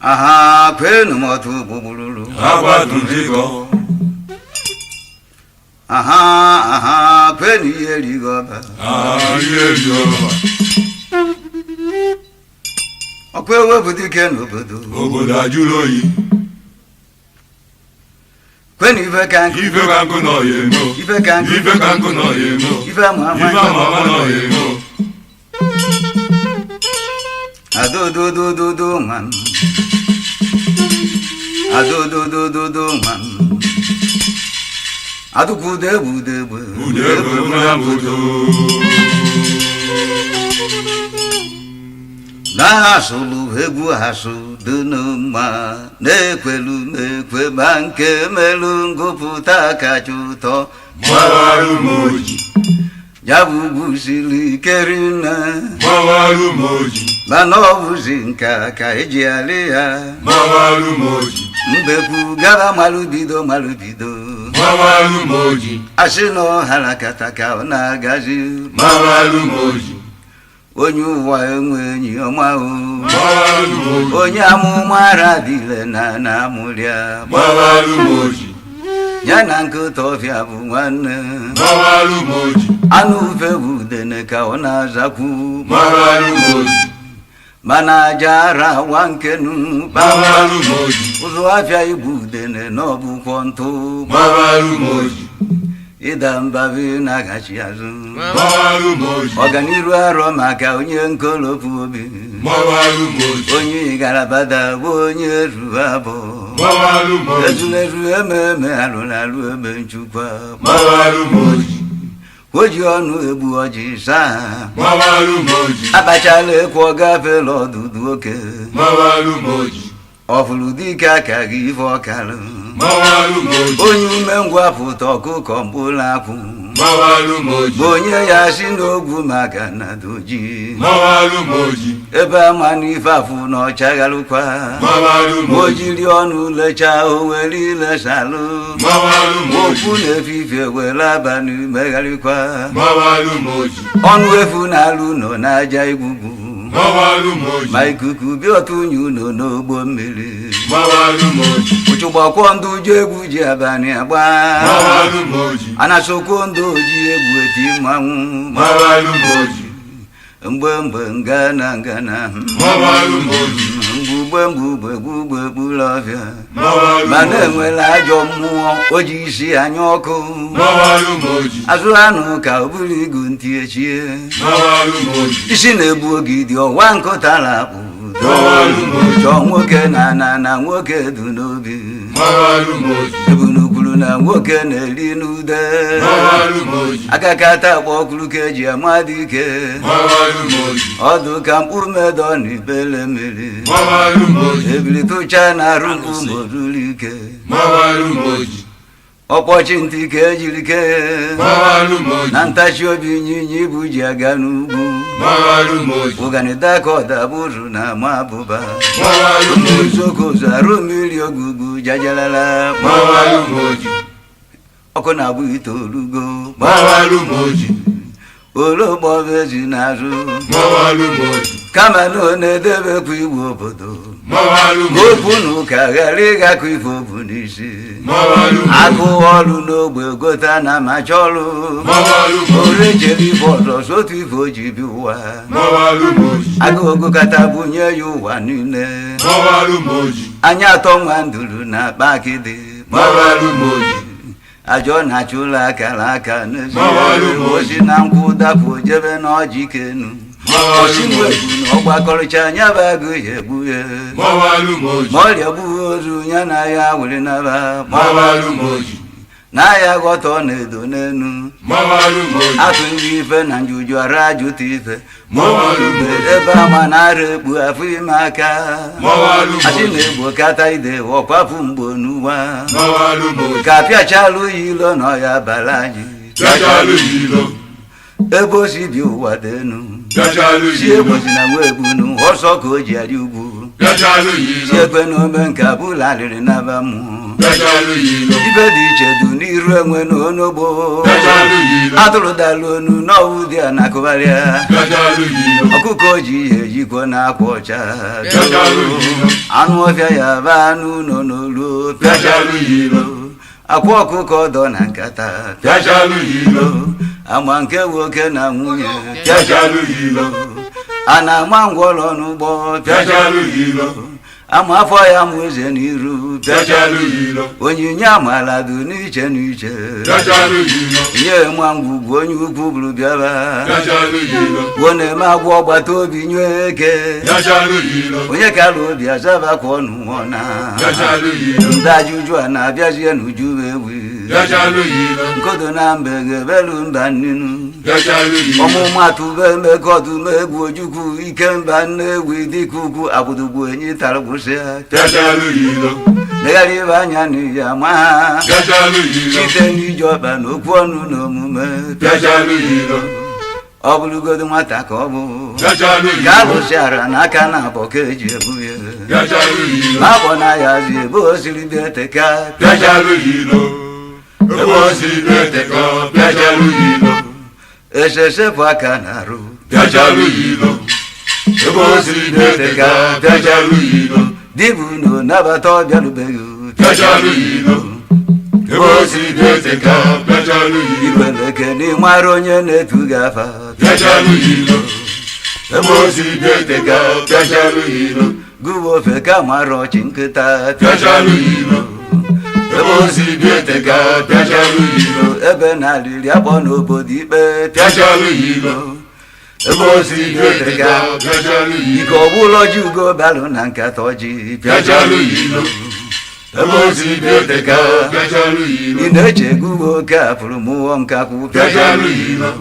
Aha, kwenu motu bubululu. Abatunjigo. Aha, kwenu yeligoba. Yeligoba. Okwewe budike n'obodo. Obodo ajuloyi. Kwenu ife kanku. Ife kanku no yemo. Ife kanku. Ife kanku no yemo. Ife mama no yemo. Ado man. Ado man. Ado bude. Na solu hegu hasu dunuma nekwe banke melungu puta kachuto Mawalu moji. Jabubu sili kerina Mawalu moji. Manobu zinka kaeji alia Mawalu moji. Mbeku gaba malubido Mawalu moji. Asino halakata kaona gazi Mawalu moji. Onyu wa enwenyi omao Mawalu moji. Onyamu maradile na mulia Mawalu moji. Nyana nkutofya bumwane Mawalu moji. Anu febudene kaona zaku Mawalu moji. Mana jara wankenu Mawalu moji. Uzo afya ibudene nobu konto Mawalu moji. Idamba vina gachiazu Mawalu moji. Oganiru aro maka onye nkolopu obi Mawalu moji. Onye garabada onye ruabo Mawalu moji. Ezuleru ememe alụlalu ebe nchukwa Mawalu moji. Oji ọnụ egbu ọjị saa Mawalu moji. Abachala ekwo gafela ọdụdụ oke Mawalu moji. Ọfụrụ dike aka gị ife ọkalụ Mawalu moji. Onye ume ngwapụta ọkụkọ mkpụrụ akwụ Mawalu moji. Onye ya si n'ogwu maka na doji Mawalu moji. Ebe ama n'ife afụ na ọchaghalụkwa Mawalu moji. Ojiri ọnụ lecha owere ilesalụ Mawalu moji. Okwu na-efife were abalị megharịkwa Mawalu moji. Ọnụ efu na-alụ nọ n'aja igwugwu Mawalu moji. Ma ikuku bịa otunye ụnọ n'ogbo mmiri Mawalu moji. Ụchụgbakwọ ndụ ji egwu ji abalị agba Mawalu moji. Anasokwo ndụ ji egwu eti mmanwụ Mawalu moji. Mgbe ngana Mawalu moji. Mgbugbe gbulọbịa Mawalu Ma moji. na-enwela ajọ mmụọ o ji isi anya ọkụ Mawalu moji. Azụ anụ ka o buru igu ntị echie Mawalu moji. Isi na-egbu ogidi ọwa nkụtara akpụ Mawalu moji. Chọọ nwoke na nwoke du n'obi Mawalu moji. Ebunukwuru na nwoke na-eri n'ude Mawalu moji. Akakata akpọ ọkụrụ ka eji amadị ike Mawalu moji. Ọdụ ka mkpụrụ medọ na ibele mmiri Mawalu moji. Ebili tụcha na arụ mkpụ moruru ike Mawalu moji. Ọkpọchi ntị ka ejiri kee Mawalu moji. Na ntachi obi ịnyịnya ibu ji aga n'ugwu Mawalu moji. Ụganịda ka ọdabụrụ na ama abụba Mawalu moji. Uzokozu arụ mmiri ogugu jajalala Mawalu moji. Ọkụ na-agbụ itoolugo Mawalu moji. Ologbo ezi n'azụ Mawalu moji. Kama na ọ na-edebekwa iwu obodo Mawalu moji. Okwu na ụka ghara ịgakọ ife obu n'isi Mawalu moji. Agụ ọrụ n'ogbe gota na macha ọrụ Mawalu moji. Ore jere ife ọzọ sotu ife o ji bi ụwa Mawalu moji. Agụ ogokata bunye ya ụwa niile Mawalu moji. Anya atọ nwa nduru na akpa akịdị Mawalu moji. Ajọ na-achụla akara aka n'ezi Mawalu moji. Osi na nkwụ dapụ jebe n'ọjị kenu Mawalu Osi moji. nwegbu na ọgbakọrịcha anya bụ agụ ya egbu ya Mawalu moji. Ma ọrịa gbughị ozu ya na ya were naba Mawalu moji. Na ya ghọtọ na-edo n'enu Mawalu moji. Atụ ndị ife na njuju ara ajụta ife Mawalu moji. Ebe ama na-ara ekpu afọ ime aka Mawalu moji. Asị na-egbo kata ide ọkwapụ mgbo n'ụwa Mawalu moji. Ka pịachalụ ya ilo na ọya bara anyị Jajalu yilo. Ebe o si bi ụwa denu Jajalu Si yilo. egbosi na nwa egbunu ọsọ ka o ji arị ugwu Jajalu Si yilo. ekwe na ome nke abụla alịrị naba mmụọ bịachalụ ilo ibe dị iche dị n'iru enwe n'onogbo bịachalụ ilo atụrụ dalụ onu n'ọwụ dị a na-akụgharịa bịachalụ ilo ọkụkọ ji ihe ejikwa na-akwa ọcha bịachalụ ilo anụ ọbịa ya ba anụ nọ n'olu bịachalụ ilo akwa ọkụkọ dọ na nkata bịachalụ ilo ama nke nwoke na nwunye bịachalụ ilo a na-ama ngwọrọ n'ụgbọ bịachalụ ilo ama afọ ya mụ eze n'iru bịachalụ ilo onyinye amala dị n'iche n'iche bịachalụ ilo nye ma ngwugwu onye ukwu bụrụ bịaba bịachalụ ilo wo na-eme agwọ ọgbata obi nye eke bịachalụ ilo onye kara obi azabakwa ọnụ nwọna bịachalụ ilo ndị ajụjụ a na-abịazie n'uju ewi bịachalụ ilo nkodo na mbe ga-ebelu mba nnenu bịachalụ ilo ọmụmatụ be emekọdụ m egwu ojukwu ike mba nnewi dịka ugwu abụdugbu enyi tara gbụsịa bịachalụ ilo legharị ibe anya n'iyi ama ha bịachalụ ilo site n'iji ọkpa na okwu ọnụ na omume bịachalụ ilo ọ bụrụgodo nwata ka ọ bụ bịachalụ ka ilo alụsịara n'aka na abọ ka eji ebu ya bịachalụ ilo ma akpọ na ya zi ebe o siri bịa eteka bịachalụ ilo ebe o si eteka bịachalụ ilo esesepụ aka na arụ bịachalụ ilo ebe o si eteka bịachalụ ilo dibụ na nabata ọbịarubeghị bịachalụ ilo ebe o si eteka bịachalụ ilo ikweleke n'ịmara onye na-etu gị afa bịachalụ ilo ebe o si eteka bịachalụ ilo gụwa ofe ka mara ọchị nkịta bịachalụ ilo ebe o si eteka bịachalụ ilo ebe na-alịrị akpọ n'obodo ikpe bịachalụ ilo ebe o si eteka bịachalụ ilo ike ọbụla ji ugo balụ na nkata ọjị bịachalụ ilo ebe o si eteka bịachalụ ilo ị na-eche gụwa oke afụrụ mụọ nkakwụ bịachalụ ilo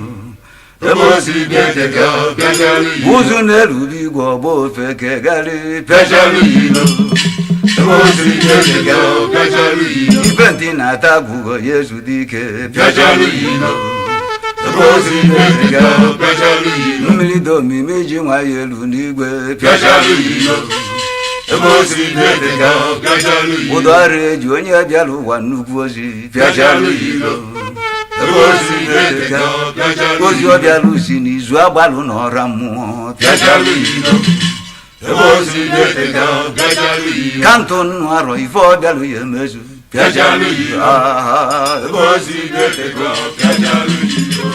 ebe o si eteka bịachalụ ilo ụzụ na-erube igwe ọgba ofe kegharị bịachalụ ilo ebe o si eteka bịachalụ ilo ife ntị na-ata gwụgo ya ezudo ike bịachalụ ilo ebe o si eteka bịachalụ ilo mmiri dị omimi ji nwa ya elu n'igwe bịachalụ ilo ebe o si eteka bịachalụ ilo ụdọ ọrụ eji onye bịara ụwa nnukwu ozi bịachalụ ilo ebe o si eteka bịachalụ ozi ilo ọ bịara usi n'izu agbalụ na ọra mmụọ bịachalụ ilo ebe o si eteka bịachalụ ilo ka ntụ nnụ arọ ife ọ bịalụ ya emezu bịachalụ ilo Ah, ebe o si eteka bịachalụ ilo